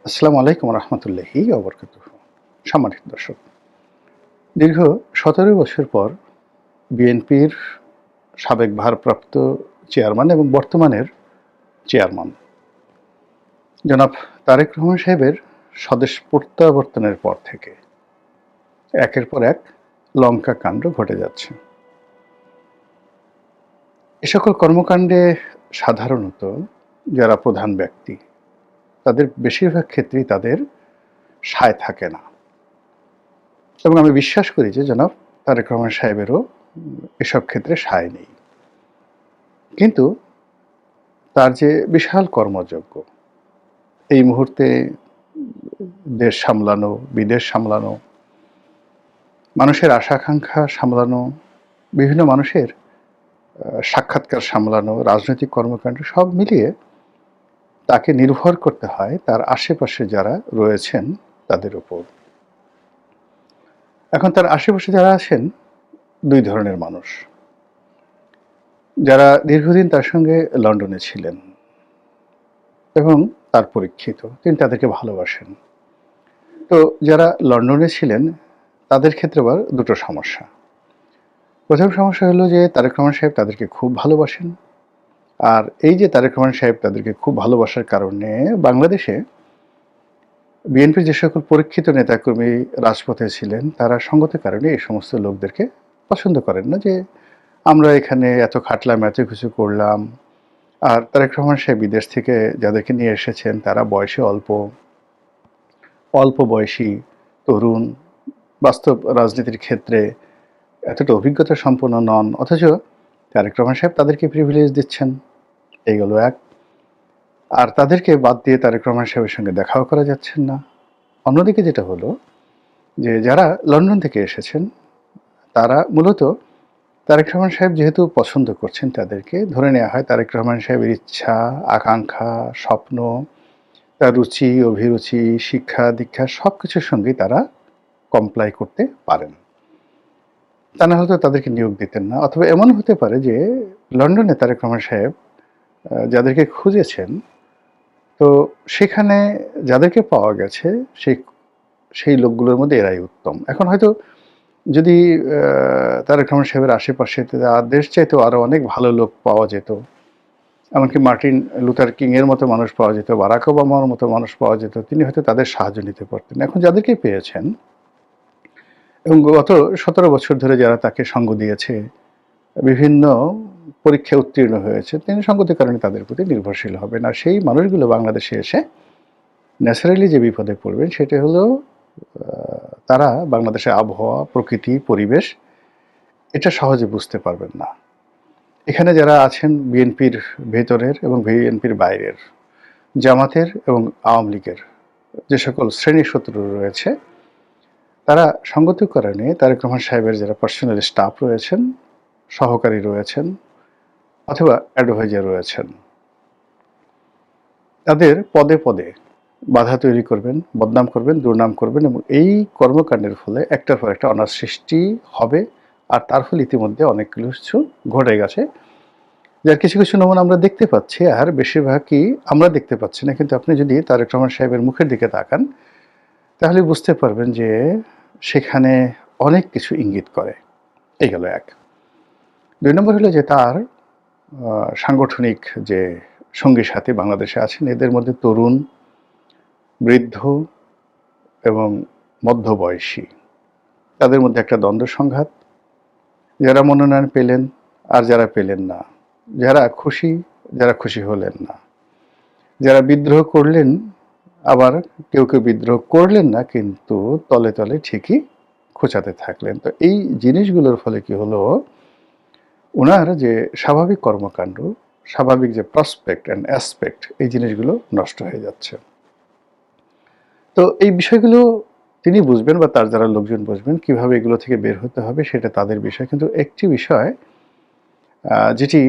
আসসালামু আলাইকুম রহমতুল্লাহি ওবরকাতুহু। সম্মানিত দর্শক, দীর্ঘ ১৭ বছর পর বিএনপির সাবেক ভারপ্রাপ্ত চেয়ারম্যান এবং বর্তমানের চেয়ারম্যান জনাব তারেক রহমান সাহেবের স্বদেশ প্রত্যাবর্তনের পর থেকে একের পর এক লঙ্কা কাণ্ড ঘটে যাচ্ছে। এ সকল কর্মকাণ্ডে সাধারণত যারা প্রধান ব্যক্তি তাদের বেশিরভাগ ক্ষেত্রেই তাদের সায় থাকে না, এবং আমি বিশ্বাস করি যে জনাব তারেক রহমান সাহেবেরও এসব ক্ষেত্রে সায় নেই। কিন্তু তার যে বিশাল কর্মযজ্ঞ, এই মুহূর্তে দেশ সামলানো, বিদেশ সামলানো, মানুষের আশা-আকাঙ্ক্ষা সামলানো, বিভিন্ন মানুষের সাক্ষাৎকার সামলানো, রাজনৈতিক কর্মকাণ্ড সব মিলিয়ে তাকে নির্ভর করতে হয় তার আশেপাশে যারা রয়েছেন তাদের উপর। এখন তার আশেপাশে যারা আছেন ২ ধরনের মানুষ। যারা দীর্ঘদিন তার সঙ্গে লন্ডনে ছিলেন এবং তার পরীক্ষিত, তিনি তাদেরকে ভালোবাসেন। তো যারা লন্ডনে ছিলেন তাদের ক্ষেত্রে আবার ২ টো সমস্যা। ১ম সমস্যা হলো যে তারেক রহমান সাহেব তাদেরকে খুব ভালোবাসেন। আর এই যে তারেক রহমান সাহেব তাদেরকে খুব ভালোবাসার কারণে বাংলাদেশে বিএনপির যে সকল পরীক্ষিত নেতাকর্মী রাজপথে ছিলেন তারা সঙ্গত কারণে এই সমস্ত লোকদেরকে পছন্দ করেন না, যে আমরা এখানে এত খাটলাম, এত কিছু করলাম। আর তারেক রহমান সাহেব বিদেশ থেকে যাদেরকে নিয়ে এসেছেন তারা বয়সে অল্প বয়সী, তরুণ, বাস্তব রাজনীতির ক্ষেত্রে এতটা অভিজ্ঞতা সম্পন্ন নন, অথচ তারেক রহমান সাহেব তাদেরকে প্রিভিলেজ দিচ্ছেন। এই গেল এক। আর তাদেরকে বাদ দিয়ে তারেক রহমান সাহেবের সঙ্গে দেখাও করা যাচ্ছেন না। অন্যদিকে যেটা হলো যে যারা লন্ডন থেকে এসেছেন তারা মূলত তারেক রহমান সাহেব যেহেতু পছন্দ করছেন, তাদেরকে ধরে নেওয়া হয় তারেক রহমান সাহেবের ইচ্ছা, আকাঙ্ক্ষা, স্বপ্ন, তার রুচি, অভিরুচি, শিক্ষা দীক্ষা সব কিছুর সঙ্গেই তারা কমপ্লাই করতে পারেন। তা না হলে তো তাদেরকে নিয়োগ দিতেন না। অথবা এমন হতে পারে যে লন্ডনে তারেক রহমান সাহেব যাদেরকে খুঁজেছেন, তো সেখানে যাদেরকে পাওয়া গেছে সেই সেই লোকগুলোর মধ্যে এরাই উত্তম। এখন হয়তো যদি তারেক রহমান সাহেবের আশেপাশে তাদের চাইতেও আরও অনেক ভালো লোক পাওয়া যেত, এমনকি মার্টিন লুথার কিংয়ের মতো মানুষ পাওয়া যেত, বারাক ওবামার মতো মানুষ পাওয়া যেত, তিনি হয়তো তাদের সাহায্য নিতে পারতেন। এখন যাদেরকে পেয়েছেন এবং গত ১৭ বছর ধরে যারা তাকে সঙ্গ দিয়েছে, বিভিন্ন পরীক্ষায় উত্তীর্ণ হয়েছে, তিনি সঙ্গতির কারণে তাদের প্রতি নির্ভরশীল হবেন। আর সেই মানুষগুলো বাংলাদেশে এসে ন্যাচারালি যে বিপদে পড়বেন সেটা হলো তারা বাংলাদেশের আবহাওয়া, প্রকৃতি, পরিবেশ এটা সহজে বুঝতে পারবেন না। এখানে যারা আছেন বিএনপির ভেতরের এবং বিএনপির বাইরের, জামাতের এবং আওয়ামী লীগের যে সকল শ্রেণী শত্রু রয়েছে, তারা সঙ্গতির কারণে তারেক রহমান সাহেবের যারা পার্সোনাল স্টাফ রয়েছেন, সহকারী রয়েছেন অথবা অ্যাডভাইজার রয়েছেন, তাদের পদে পদে বাধা তৈরি করবেন, বদনাম করবেন, দুর্নাম করবেন, এবং এই কর্মকাণ্ডের ফলে একটার পর একটা অনার সৃষ্টি হবে। আর তার ফলে ইতিমধ্যে অনেক কিছু ঘটে গেছে, যার কিছু কিছু নমুনা আমরা দেখতে পাচ্ছি, আর বেশিরভাগই আমরা দেখতে পাচ্ছি না। কিন্তু আপনি যদি তারেক রহমান সাহেবের মুখের দিকে তাকান তাহলে বুঝতে পারবেন যে সেখানে অনেক কিছু ইঙ্গিত করে। এই গেল এক। ২ নম্বর হলো যে তার সাংগঠনিক যে সঙ্গী সাথী বাংলাদেশে আছেন, এদের মধ্যে তরুণ, বৃদ্ধ এবং মধ্যবয়সী, তাদের মধ্যে একটা দ্বন্দ্ব সংঘাত। যারা মনোনয়ন পেলেন আর যারা পেলেন না, যারা খুশি হলেন না, যারা বিদ্রোহ করলেন, আবার কেউ কেউ বিদ্রোহ করলেন না কিন্তু তলে তলে ঠিকই খোঁচাতে থাকলেন। তো এই জিনিসগুলোর ফলে কি হলো, ওনার যে স্বাভাবিক কর্মকাণ্ড, স্বাভাবিক যে প্রসপেক্ট অ্যান্ড অ্যাসপেক্ট, এই জিনিসগুলো নষ্ট হয়ে যাচ্ছে। তো এই বিষয়গুলো তিনি বুঝবেন বা তার যারা লোকজন বুঝবেন কিভাবে এগুলো থেকে বের হতে হবে সেটা তাদের বিষয়। কিন্তু একটি বিষয় যেটি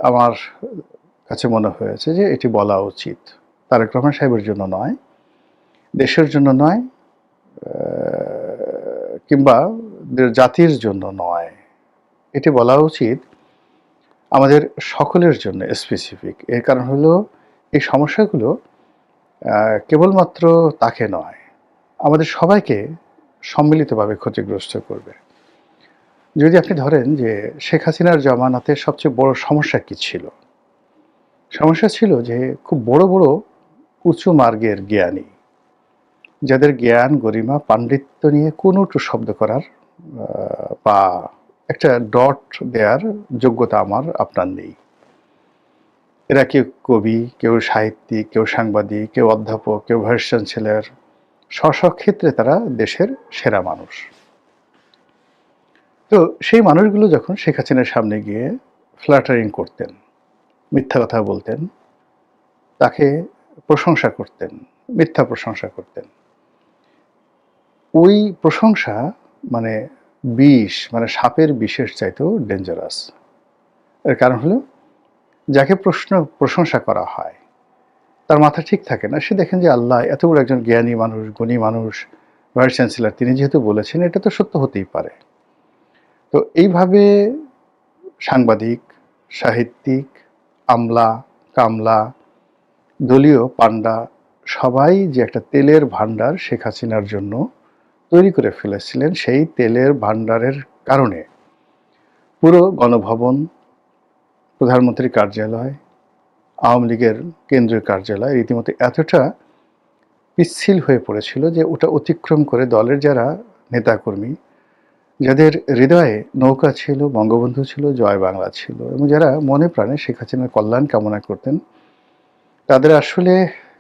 আমার কাছে মনে হয়েছে যে এটি বলা উচিত, তারেক রহমান সাহেবের জন্য নয়, দেশের জন্য নয়, কিংবা জাতির জন্য নয়, এটি বলা উচিত আমাদের সকলের জন্য স্পেসিফিক। এর কারণ হলো এই সমস্যাগুলো কেবলমাত্র তাকে নয়, আমাদের সবাইকে সম্মিলিতভাবে ক্ষতিগ্রস্ত করবে। যদি আপনি ধরেন যে শেখ হাসিনার জামানাতে সবচেয়ে বড় সমস্যা কি ছিল? সমস্যা ছিল যে খুব বড়, বড় উঁচু মার্গের জ্ঞানী, যাদের জ্ঞান, গরিমা, পাণ্ডিত্য নিয়ে কোনো শব্দ করার বা একটা ডট দেয়ার যোগ্যতা আমার আপনার নেই। এরা কেউ কবি, কেউ সাহিত্যিক, কেউ সাংবাদিক, কেউ অধ্যাপক, কেউ ভাইস চ্যান্সেলর, স্ব ক্ষেত্রে তারা দেশের সেরা মানুষ। তো সেই মানুষগুলো যখন শেখ হাসিনার সামনে গিয়ে ফ্ল্যাটারিং করতেন, মিথ্যা কথা বলতেন, তাকে প্রশংসা করতেন, মিথ্যা প্রশংসা করতেন। ওই প্রশংসা মানে বিষ, মানে সাপের বিষের চাইতেও ডেঞ্জারাস। এর কারণ হলো, যাকে প্রশংসা করা হয় তার মাথা ঠিক থাকে না। সে দেখেন যে আল্লাহ এত বড় একজন জ্ঞানী মানুষ, গুণী মানুষ, ভাইস চ্যান্সেলর, তিনি যেহেতু বলেছেন এটা তো সত্য হতেই পারে। তো এইভাবে সাংবাদিক, সাহিত্যিক, আমলা, কামলা, দলীয় পান্ডা সবাই যে একটা তেলের ভাণ্ডার শেখ হাসিনার জন্য তৈরি করে ফেলেছিলেন, সেই তেলের ভাণ্ডারের কারণে পুরো গণভবন, প্রধানমন্ত্রীর কার্যালয়, আওয়ামী লীগের কেন্দ্রীয় কার্যালয় রীতিমতো এতটা পিচ্ছিল হয়ে পড়েছিল যে ওটা অতিক্রম করে দলের যারা নেতাকর্মী, যাদের হৃদয়ে নৌকা ছিল, বঙ্গবন্ধু ছিল, জয় বাংলা ছিল এবং যারা মনে প্রাণে শেখ হাসিনার কল্যাণ কামনা করতেন, তাদের আসলে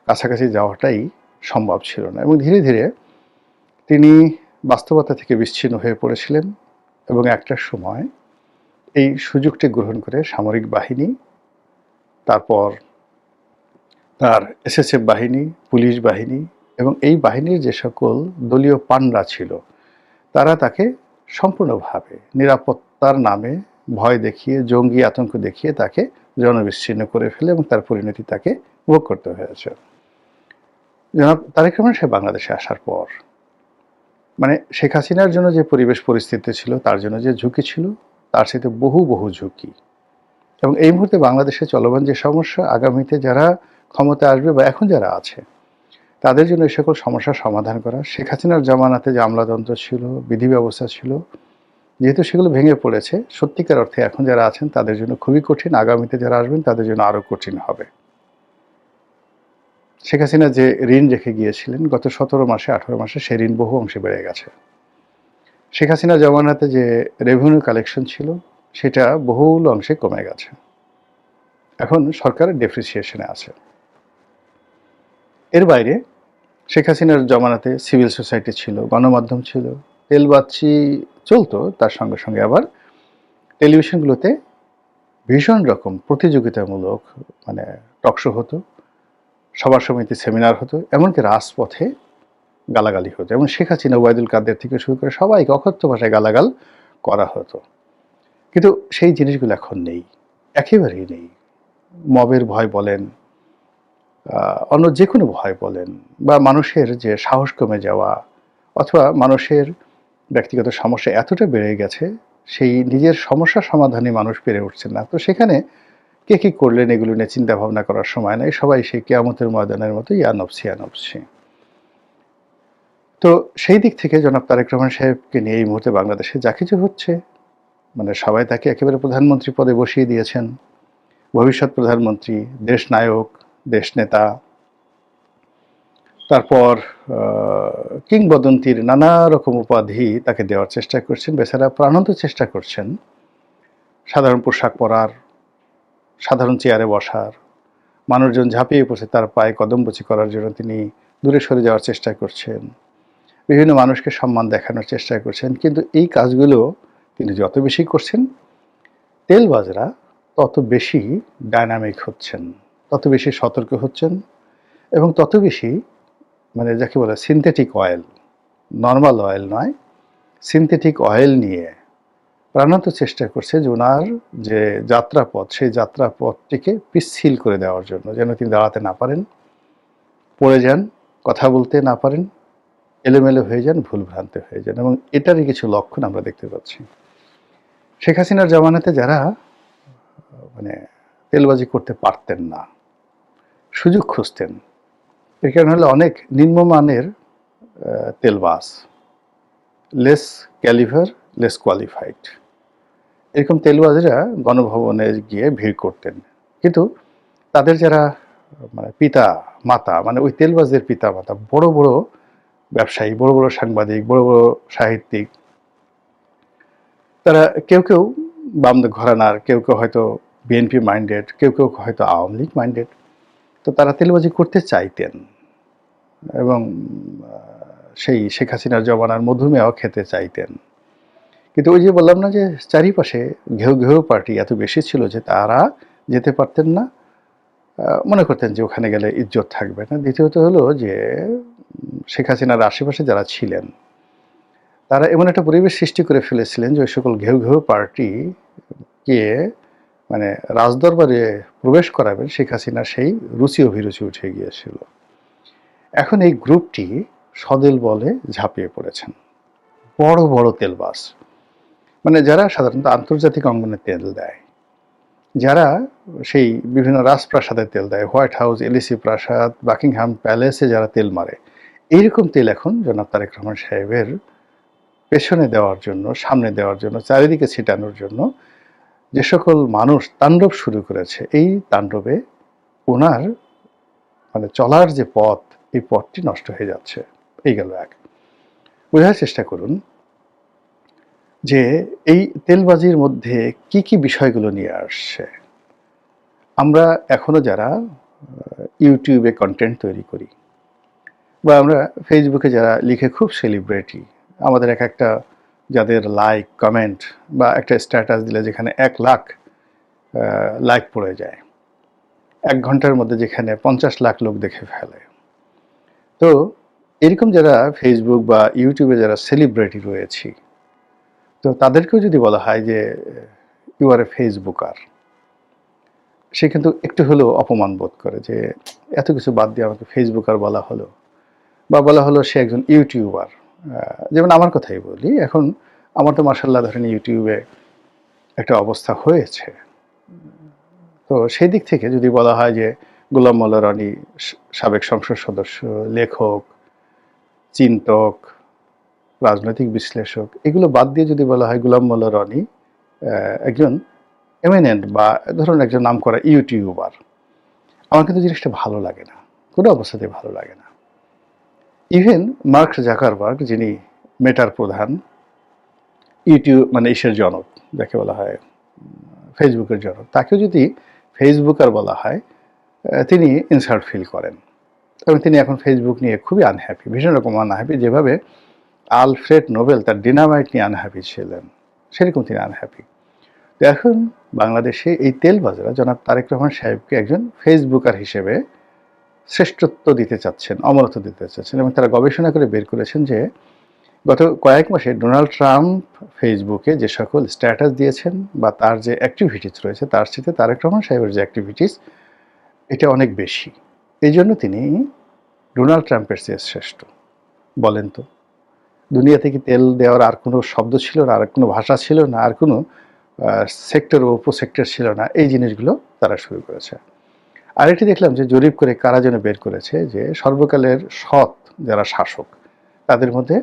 কাছাকাছি যাওয়াটাই সম্ভব ছিল না। এবং ধীরে ধীরে তিনি বাস্তবতা থেকে বিচ্ছিন্ন হয়ে পড়েছিলেন এবং একটা সময় এই সুযোগটি গ্রহণ করে সামরিক বাহিনী, তারপর তার এসএসএফ বাহিনী, পুলিশ বাহিনী এবং এই বাহিনীর যে সকল দলীয় পান্ডা ছিল, তারা তাকে সম্পূর্ণভাবে নিরাপত্তার নামে ভয় দেখিয়ে, জঙ্গি আতঙ্ক দেখিয়ে তাকে জনবিচ্ছিন্ন করে ফেলে এবং তার পরিণতি তাকে ভোগ করতে হয়েছে। জনাব তারেক রহমান সাহেব বাংলাদেশে আসার পর মানে শেখ হাসিনার জন্য যে পরিবেশ পরিস্থিতি ছিল, তার জন্য যে ঝুঁকি ছিল, তার সাথে বহু বহু ঝুঁকি। এবং এই মুহূর্তে বাংলাদেশে চলমান যে সমস্যা, আগামীতে যারা ক্ষমতায় আসবে বা এখন যারা আছে, তাদের জন্য এই সকল সমস্যার সমাধান করা, শেখ হাসিনার জামানাতে যে আমলাতন্ত্র ছিল, বিধি ব্যবস্থা ছিল, যেহেতু সেগুলো ভেঙে পড়েছে, সত্যিকার অর্থে এখন যারা আছেন তাদের জন্য খুবই কঠিন, আগামীতে যারা আসবেন তাদের জন্য আরও কঠিন হবে। শেখ হাসিনা যে ঋণ রেখে গিয়েছিলেন গত 17 মাসে, 18 মাসে, সেই ঋণ বহু অংশে বেড়ে গেছে। শেখ হাসিনা জামানাতে যে রেভিনিউ কালেকশন ছিল, সেটা বহুল অংশে কমে গেছে। এখন সরকার ডেপ্রিসিয়েশনে আছে। এর বাইরে শেখ হাসিনার জমানাতে সিভিল সোসাইটি ছিল, গণমাধ্যম ছিল, তেলবাচ্চি চলতো, তার সঙ্গে সঙ্গে আবার টেলিভিশনগুলোতে ভীষণ রকম প্রতিযোগিতামূলক মানে টকশো হতো, সভা সমিতি সেমিনার হতো, এমনকি রাজপথে গালাগালি হতো এবং শেখ হাসিনা, ওবায়দুল কাদের থেকে শুরু করে সবাইকে অকথ্য ভাষায় গালাগাল করা হতো। কিন্তু সেই জিনিসগুলো এখন নেই, একেবারেই নেই। মবের ভয় বলেন, অন্য যে কোনো ভয় বলেন, বা মানুষের যে সাহস কমে যাওয়া, অথবা মানুষের ব্যক্তিগত সমস্যা এতটা বেড়ে গেছে, সেই নিজের সমস্যা সমাধানে মানুষ পেরে উঠছেন না। তো সেখানে কে কী করলেন এগুলো নিয়ে চিন্তা ভাবনা করার সময় নাই, সবাই সেই কিয়ামতের ময়দানের মতো ইয়া নফসি ইয়া নফসি। তো সেই দিক থেকে জনাব তারেক রহমান সাহেবকে নিয়ে এই মুহূর্তে বাংলাদেশে যা কিছু হচ্ছে, মানে সবাই তাকে একেবারে প্রধানমন্ত্রী পদে বসিয়ে দিয়েছেন, ভবিষ্যৎ প্রধানমন্ত্রী, দেশ নায়ক, দেশ নেতা, তারপর কিংবদন্তির নানা রকম উপাধি তাকে দেওয়ার চেষ্টা করছেন। বেচারা প্রাণান্ত চেষ্টা করছেন সাধারণ পোশাক পরার, সাধারণ চেয়ারে বসার, মানুষজন ঝাঁপিয়ে পড়ছে তার পায়ে কদমবুচি করার জন্য তিনি দূরে সরে যাওয়ার চেষ্টা করছেন, বিভিন্ন মানুষকে সম্মান দেখানোর চেষ্টা করছেন। কিন্তু এই কাজগুলো তিনি যত বেশি করছেন, তেলবাজরা তত বেশি ডায়নামিক হচ্ছেন, তত বেশি সতর্ক হচ্ছেন এবং তত বেশি মানে যাকে বলে সিনথেটিক অয়েল, নর্মাল অয়েল নয়, সিনথেটিক অয়েল নিয়ে প্রাণান্ত চেষ্টা করছে যে ওনার যে যাত্রাপথ, সেই যাত্রাপথটিকে পিচ্ছিল করে দেওয়ার জন্য, যেন তিনি দাঁড়াতে না পারেন, পড়ে যান, কথা বলতে না পারেন, এলোমেলো হয়ে যান, ভুলভ্রান্তি হয়ে যান। এবং এটারই কিছু লক্ষণ আমরা দেখতে পাচ্ছি। শেখ হাসিনার জামানাতে যারা মানে তেলবাজি করতে পারতেন না, সুযোগ খুঁজতেন, এর কারণ হলো অনেক নিম্নমানের তেলবাজ, লেস ক্যালিভার, লেস কোয়ালিফাইড। এরকম তেলবাজেরা গণভবনে গিয়ে ভিড় করতেন। কিন্তু তাদের যারা মানে পিতা মাতা, মানে ওই তেলবাজদের পিতা মাতা বড় বড় ব্যবসায়ী, বড় বড় সাংবাদিক, বড় বড় সাহিত্যিক, তারা কেউ কেউ বাম ঘরানার, কেউ কেউ হয়তো বিএনপি মাইন্ডেড, কেউ কেউ হয়তো আওয়ামী লীগ মাইন্ডেড। তো তারা তেলবাজি করতে চাইতেন এবং সেই শেখ হাসিনার জমানার মধুমেহ খেতে চাইতেন। কিন্তু ওই যে বললাম না যে চারিপাশে ঘেউ ঘেউ পার্টি এত বেশি ছিল যে তারা যেতে পারতেন না। মনে করতেন যে ওখানে গেলে ইজ্জত থাকবে না। দ্বিতীয়ত হলো যে শেখ হাসিনার আশেপাশে যারা ছিলেন তারা এমন একটা পরিবেশ সৃষ্টি করে ফেলেছিলেন যে ওই সকল ঘেউ ঘেউ পার্টিকে মানে রাজদরবারে প্রবেশ করাবেন শেখ হাসিনার সেই রুচি অভিরুচি উঠে গিয়েছিল। এখন এই গ্রুপটি সদেল বলে ঝাঁপিয়ে পড়েছেন বড় বড় তেলবাজ, মানে যারা সাধারণত আন্তর্জাতিক অঙ্গনে তেল দেয়, যারা সেই বিভিন্ন রাজপ্রাসাদে তেল দেয়, হোয়াইট হাউস, এলিসি প্রাসাদ, বাকিংহাম প্যালেসে যারা তেল মারে, এইরকম তেল এখন জনাব তারেক রহমান সাহেবের পেছনে দেওয়ার জন্য, সামনে দেওয়ার জন্য, চারিদিকে ছিটানোর জন্য যে সকল মানুষ তাণ্ডব শুরু করেছে, এই তাণ্ডবে ওনার মানে চলার যে পথ, এই পথটি নষ্ট হয়ে যাচ্ছে। এই গেল এক। বোঝার চেষ্টা করুন যে এই তেলবাজির মধ্যে কি কি বিষয়গুলো নিয়ে আসছে। আমরা এখনো যারা ইউটিউবে কন্টেন্ট তৈরি করি বা আমরা ফেসবুকে যারা লিখে খুব সেলিব্রিটি, আমাদের এক একটা যাদের লাইক কমেন্ট বা একটা স্ট্যাটাস দিলে যেখানে 1 লাখ লাইক পড়ে যায়, 1 ঘন্টার মধ্যে যেখানে 50 লাখ লোক দেখে ফেলে, তো এরকম যারা ফেসবুক বা ইউটিউবে যারা সেলিব্রিটি রয়েছি, তো তাদেরকেও যদি বলা হয় যে ইউ আর এ ফেসবুকার, সে কিন্তু একটু হলেও অপমান বোধ করে যে এত কিছু বাদ দিয়ে আমাকে ফেসবুকার বলা হলো, বা বলা হলো সে একজন ইউটিউবার। যেমন আমার কথাই বলি, এখন আমার তো মাশাআল্লাহ ধরেন ইউটিউবে একটা অবস্থা হয়েছে। তো সেই দিক থেকে যদি বলা হয় যে গোলাম মোল্লা রনি সাবেক সংসদ সদস্য, লেখক, চিন্তক, রাজনৈতিক বিশ্লেষক, এগুলো বাদ দিয়ে যদি বলা হয় গোলাম মোল্লা রনি একজন এমিনেন্ট বা ধরুন একজন নামকরা ইউটিউবার, আমার কিন্তু জিনিসটা ভালো লাগে না, কোনো অবস্থাতেই ভালো লাগে না। ইভেন মার্ক জাকারবার্গ, যিনি মেটার প্রধান, ইউটিউব মানে ইসের জনক যাকে বলা হয় ফেসবুকের জনক, তাকেও যদি ফেসবুকার বলা হয় তিনি ইনসাল্ট ফিল করেন এবং তিনি এখন ফেসবুক নিয়ে খুবই আনহ্যাপি, ভীষণ রকম আনহ্যাপি। যেভাবে আলফ্রেড নোবেল তার ডিনামাইট নিয়ে আনহ্যাপি ছিলেন, সেরকম তিনি আনহ্যাপি। তো এখন বাংলাদেশে এই তেলবাজরা জনাব তারেক রহমান সাহেবকে একজন ফেসবুকার হিসেবে শ্রেষ্ঠত্ব দিতে চাচ্ছেন, অমরত্ব দিতে চাচ্ছেন, এবং তারা গবেষণা করে বের করেছেন যে গত কয়েক মাসে ডোনাল্ড ট্রাম্প ফেসবুকে যে সকল স্ট্যাটাস দিয়েছেন বা তার যে অ্যাক্টিভিটিস রয়েছে, তার সাথে তারেক রহমান সাহেবের যে অ্যাক্টিভিটিস, এটা অনেক বেশি। এই জন্য তিনি ডোনাল্ড ট্রাম্পের চেয়ে শ্রেষ্ঠ। বলেন তো, দুনিয়াতে কি তেল দেওয়ার আর কোনো শব্দ ছিল না, আর কোনো ভাষা ছিল না, আর কোনো সেক্টর ও উপসেক্টর ছিল না? এই জিনিসগুলো তারা শুরু করেছে। আরেকটি দেখলাম যে জরিপ করে কারা যেন বের করেছে যে সর্বকালের সৎ যারা শাসক, তাদের মধ্যে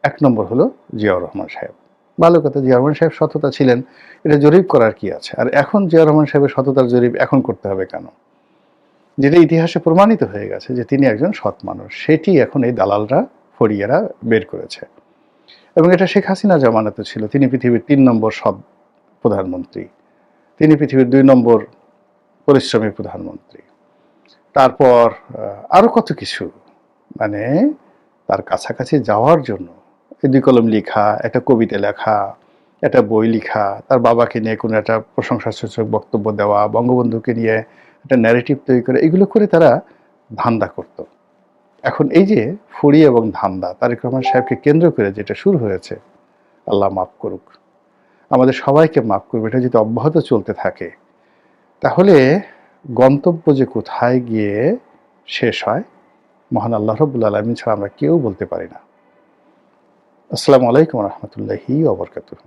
1 নম্বর হলো জিয়াউর রহমান সাহেব। ভালো কথা, জিয়াউর রহমান সাহেব সততা ছিলেন, এটা জরিপ করার কি আছে? আর এখন জিয়াউর রহমান সাহেবের সততার জরিপ এখন করতে হবে কেন? যেটা ইতিহাসে প্রমাণিত হয়ে গেছে যে তিনি একজন সৎ মানুষ, সেটি এখন এই দালালরা, ফড়িয়েরা বের করেছে। এবং এটা শেখ হাসিনা জামানাতে ছিল। তিনি পৃথিবীর 3 নম্বর সৎ প্রধানমন্ত্রী, তিনি পৃথিবীর 2 নম্বর পরিশ্রমী প্রধানমন্ত্রী। তারপর আরও কত কিছু, মানে তার কাছাকাছি যাওয়ার জন্য 2 কলম লেখা, একটা কবিতা লেখা, একটা বই লেখা, তার বাবাকে নিয়ে কোনো একটা প্রশংসাসূচক বক্তব্য দেওয়া, বঙ্গবন্ধুকে নিয়ে একটা ন্যারেটিভ তৈরি করে, এগুলো করে তারা ধান্দা করত। এখন এই যে ফুড়ি এবং ধান্দা তারেক রহমান সাহেবকে কেন্দ্র করে যেটা শুরু হয়েছে, আল্লাহ মাফ করুক, আমাদের সবাইকে মাফ করবে, এটা যদি অব্যাহত চলতে থাকে তাহলে গন্তব্য যে কোথায় গিয়ে শেষ হয় মহান আল্লাহ রাব্বুল আলামিন ছাড়া আমরা কেউ বলতে পারি না। আসসালামু আলাইকুম ওয়া রাহমাতুল্লাহি ওয়া বারাকাতুহু।